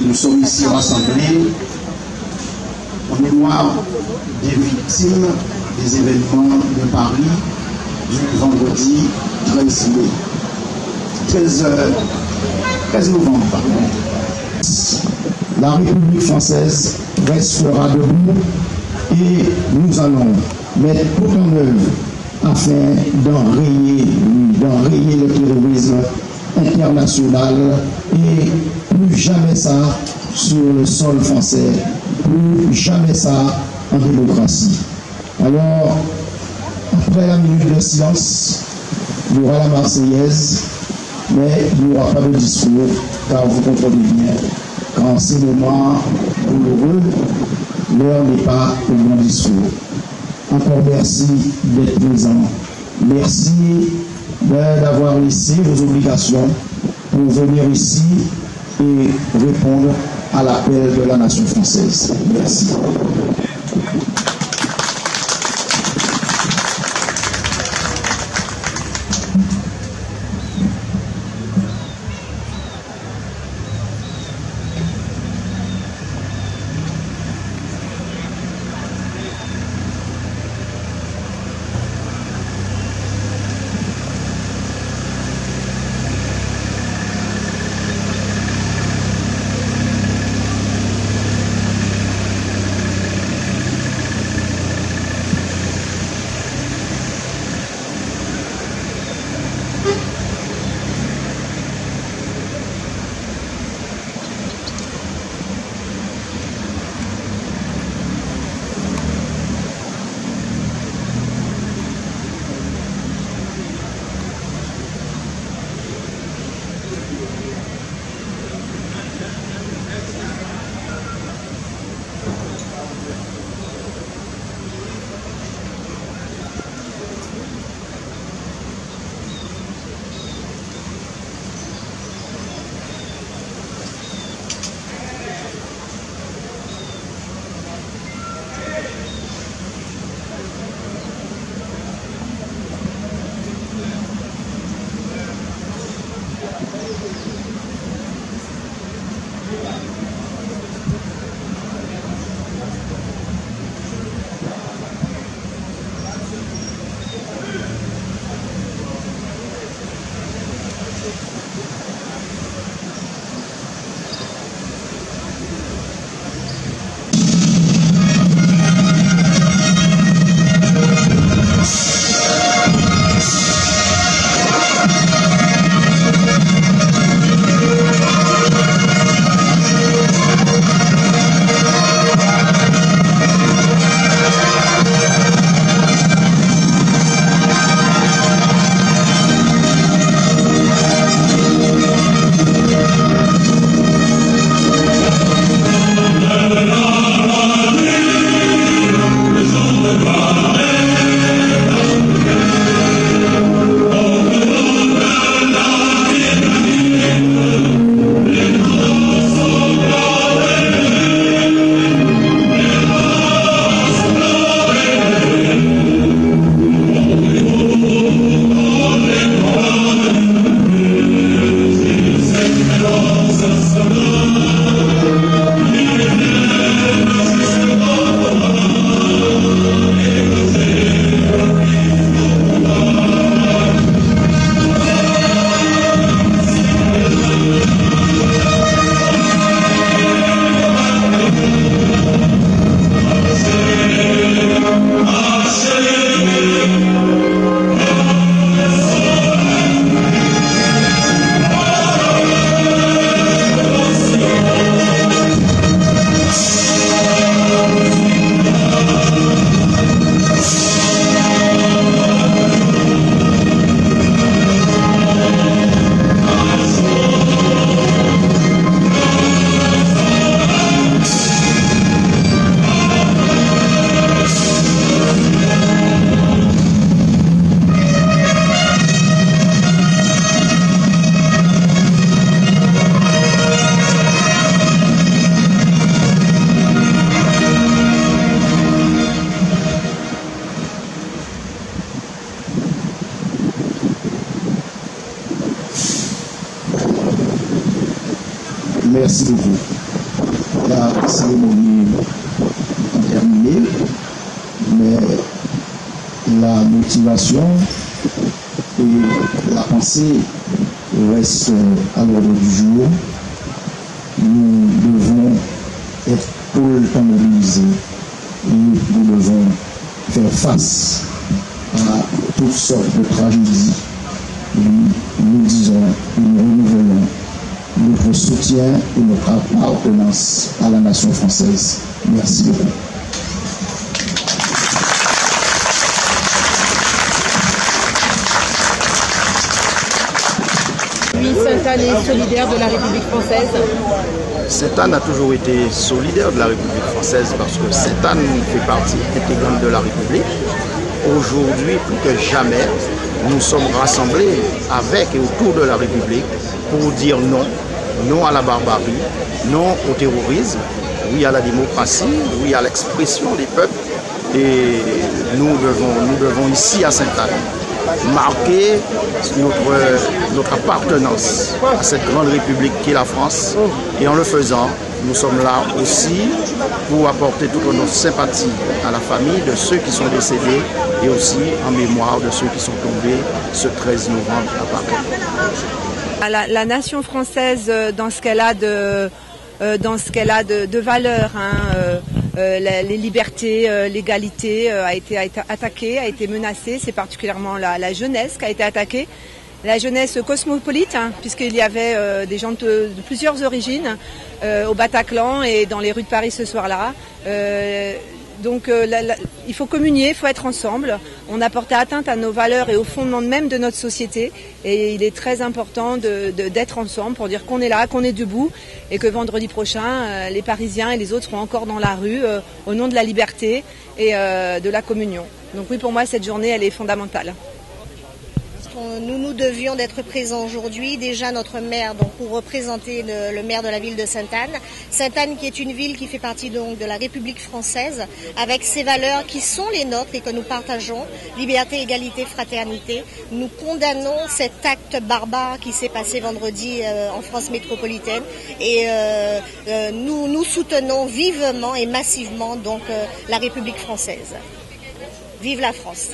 nous sommes ici rassemblés en mémoire des victimes des événements de Paris du vendredi 13 mai. 13 novembre, pardon. La République française restera debout et nous allons mettre tout en œuvre afin d'enrayer le terrorisme international et plus jamais ça sur le sol français, plus jamais ça en démocratie. Alors, après la minute de silence, il y aura la Marseillaise, mais il n'y aura pas de discours, car vous comprenez bien, quand ces moments douloureux, l'heure n'est pas au bon discours. Encore merci d'être présent. Merci d'avoir laissé vos obligations pour venir ici et répondre à l'appel de la nation française. Merci. merci beaucoup. La cérémonie est terminée, mais la motivation et la pensée restent à l'ordre du jour. Nous devons être tout le temps mobilisés et nous devons faire face à toutes sortes de tragédies. Et nous disons et nous renouvelons notre soutien et notre appartenance à la nation française. Merci beaucoup. Sainte-Anne est solidaire de la République française. Sainte-Anne a toujours été solidaire de la République française parce que Sainte-Anne fait partie intégrante de la République. Aujourd'hui, plus que jamais, nous sommes rassemblés avec et autour de la République pour dire non, non à la barbarie, non au terrorisme, oui à la démocratie, oui à l'expression des peuples. Et nous devons ici à Sainte-Anne marquer notre appartenance à cette grande république qui est la France. Et en le faisant, nous sommes là aussi pour apporter toute notre sympathie à la famille de ceux qui sont décédés et aussi en mémoire de ceux qui sont tombés ce 13 novembre à Paris. La nation française, dans ce qu'elle a de valeurs, les libertés, l'égalité a été attaquée, a été menacée. C'est particulièrement la jeunesse qui a été attaquée. La jeunesse cosmopolite, puisqu'il y avait des gens de plusieurs origines au Bataclan et dans les rues de Paris ce soir-là. Donc il faut communier, il faut être ensemble. On a porté atteinte à nos valeurs et au fondement même de notre société. Et il est très important d'être ensemble pour dire qu'on est là, qu'on est debout et que vendredi prochain, les Parisiens et les autres seront encore dans la rue au nom de la liberté et de la communion. Donc oui, pour moi, cette journée, elle est fondamentale. Nous devions d'être présents aujourd'hui, déjà notre maire, donc pour représenter le maire de la ville de Sainte-Anne. Sainte-Anne qui est une ville qui fait partie donc de la République française, avec ses valeurs qui sont les nôtres et que nous partageons, liberté, égalité, fraternité. Nous condamnons cet acte barbare qui s'est passé vendredi en France métropolitaine et nous soutenons vivement et massivement donc la République française. Vive la France!